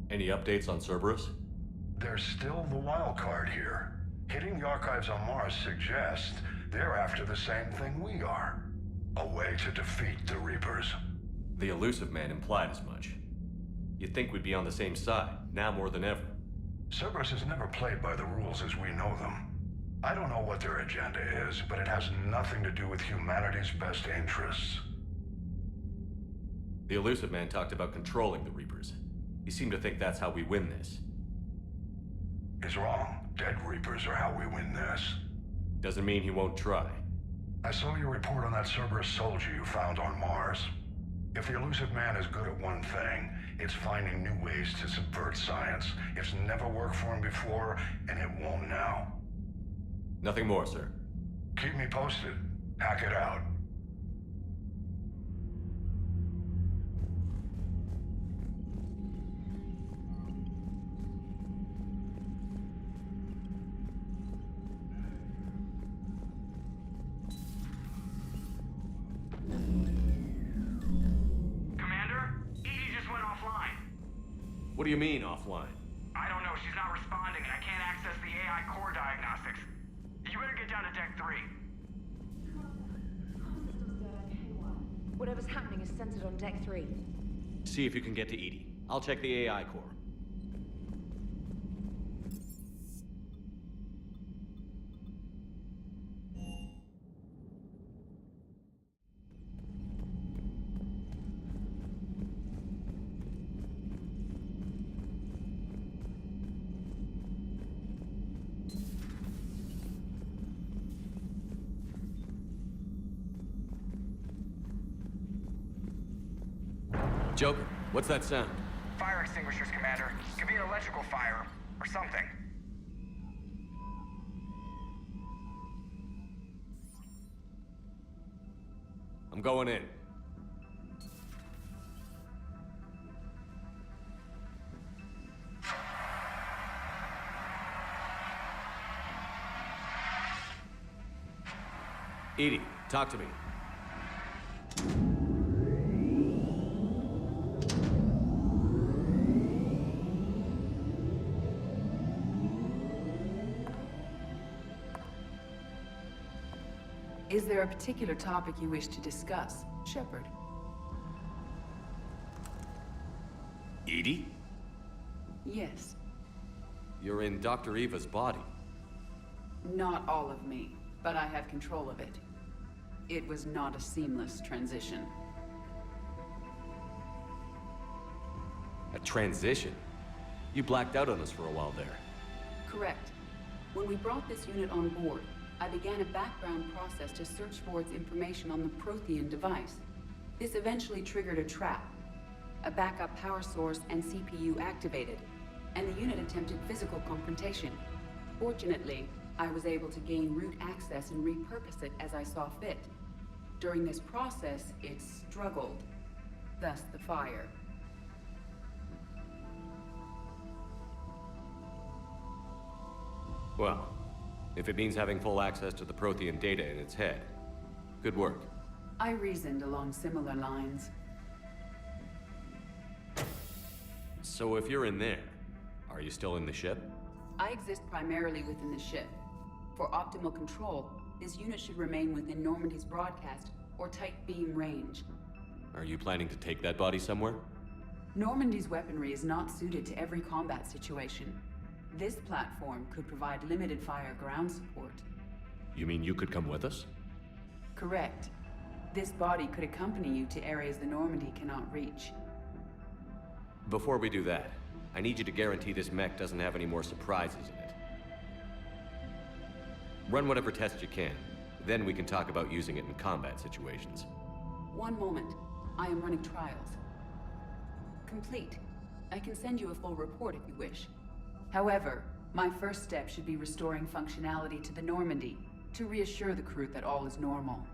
Any updates on Cerberus? There's still the wild card here. Hitting the archives on Mars suggests they're after the same thing we are. A way to defeat the Reapers. The Elusive Man implied as much. You'd think we'd be on the same side, now more than ever. Cerberus has never played by the rules as we know them. I don't know what their agenda is, but it has nothing to do with humanity's best interests. The Elusive Man talked about controlling the Reapers. He seemed to think that's how we win this. He's wrong. Dead Reapers are how we win this. Doesn't mean he won't try. I saw your report on that Cerberus soldier you found on Mars. If the Elusive Man is good at one thing, it's finding new ways to subvert science. It's never worked for him before, and it won't now. Nothing more, sir. Keep me posted. Hack it out. What do you mean, offline? I don't know. She's not responding, and I can't access the AI core diagnostics. You better get down to Deck 3. Whatever's happening is centered on Deck 3. See if you can get to EDI. I'll check the AI core. Joker, what's that sound? Fire extinguishers, Commander. Could be an electrical fire, or something. I'm going in. Edie, talk to me. Is there a particular topic you wish to discuss, Shepard? Edie? Yes. You're in Dr. Eva's body. Not all of me, but I have control of it. It was not a seamless transition. A transition? You blacked out on us for a while there. Correct. When we brought this unit on board, I began a background process to search for its information on the Prothean device. This eventually triggered a trap. A backup power source and CPU activated, and the unit attempted physical confrontation. Fortunately, I was able to gain root access and repurpose it as I saw fit. During this process, it struggled. Thus the fire. Well, if it means having full access to the Prothean data in its head, good work. I reasoned along similar lines. So if you're in there, are you still in the ship? I exist primarily within the ship. For optimal control, this unit should remain within Normandy's broadcast or tight beam range. Are you planning to take that body somewhere? Normandy's weaponry is not suited to every combat situation. This platform could provide limited fire ground support. You mean you could come with us? Correct. This body could accompany you to areas the Normandy cannot reach. Before we do that, I need you to guarantee this mech doesn't have any more surprises in it. Run whatever tests you can. Then we can talk about using it in combat situations. One moment. I am running trials. Complete. I can send you a full report if you wish. However, my first step should be restoring functionality to the Normandy, to reassure the crew that all is normal.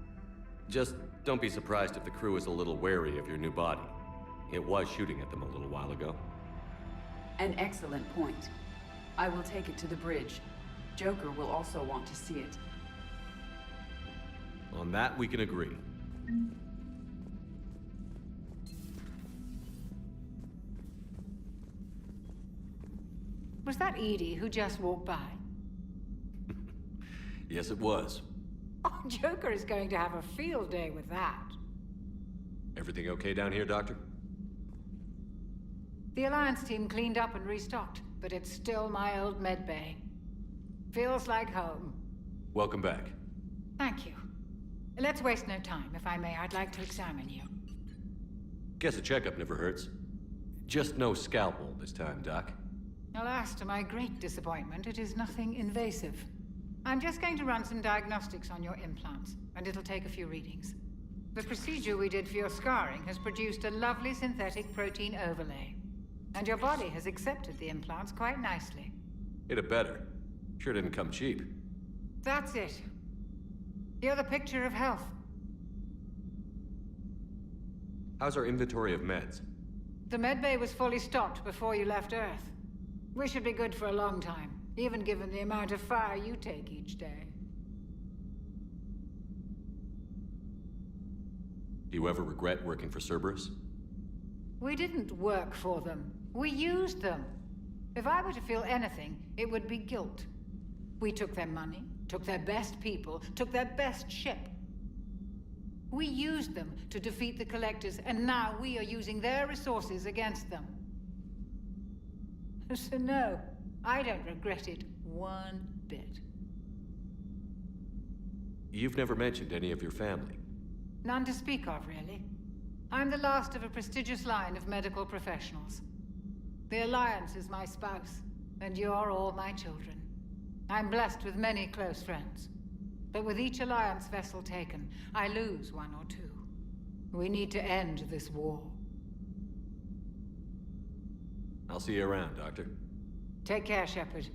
Just don't be surprised if the crew is a little wary of your new body. It was shooting at them a little while ago. An excellent point. I will take it to the bridge. Joker will also want to see it. On that, we can agree. Was that Edie who just walked by? Yes, it was. Oh, Joker is going to have a field day with that. Everything okay down here, Doctor? The Alliance team cleaned up and restocked, but it's still my old medbay. Feels like home. Welcome back. Thank you. Let's waste no time. If I may, I'd like to examine you. Guess a checkup never hurts. Just no scalpel this time, Doc. Alas, to my great disappointment, it is nothing invasive. I'm just going to run some diagnostics on your implants, and it'll take a few readings. The procedure we did for your scarring has produced a lovely synthetic protein overlay. And your body has accepted the implants quite nicely. It had better. Sure didn't come cheap. That's it. You're the picture of health. How's our inventory of meds? The medbay was fully stocked before you left Earth. We should be good for a long time, even given the amount of fire you take each day. Do you ever regret working for Cerberus? We didn't work for them. We used them. If I were to feel anything, it would be guilt. We took their money, took their best people, took their best ship. We used them to defeat the Collectors, and now we are using their resources against them. So no, I don't regret it one bit. You've never mentioned any of your family. None to speak of, really. I'm the last of a prestigious line of medical professionals. The Alliance is my spouse, and you're all my children. I'm blessed with many close friends. But with each Alliance vessel taken, I lose one or two. We need to end this war. I'll see you around, Doctor. Take care, Shepard.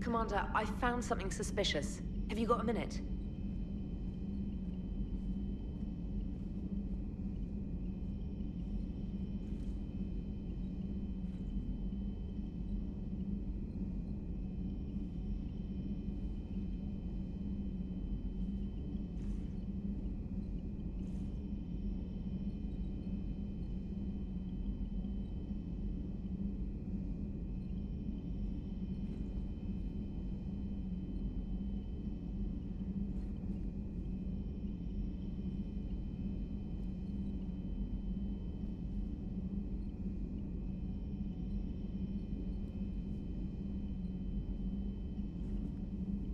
Commander, I found something suspicious. Have you got a minute?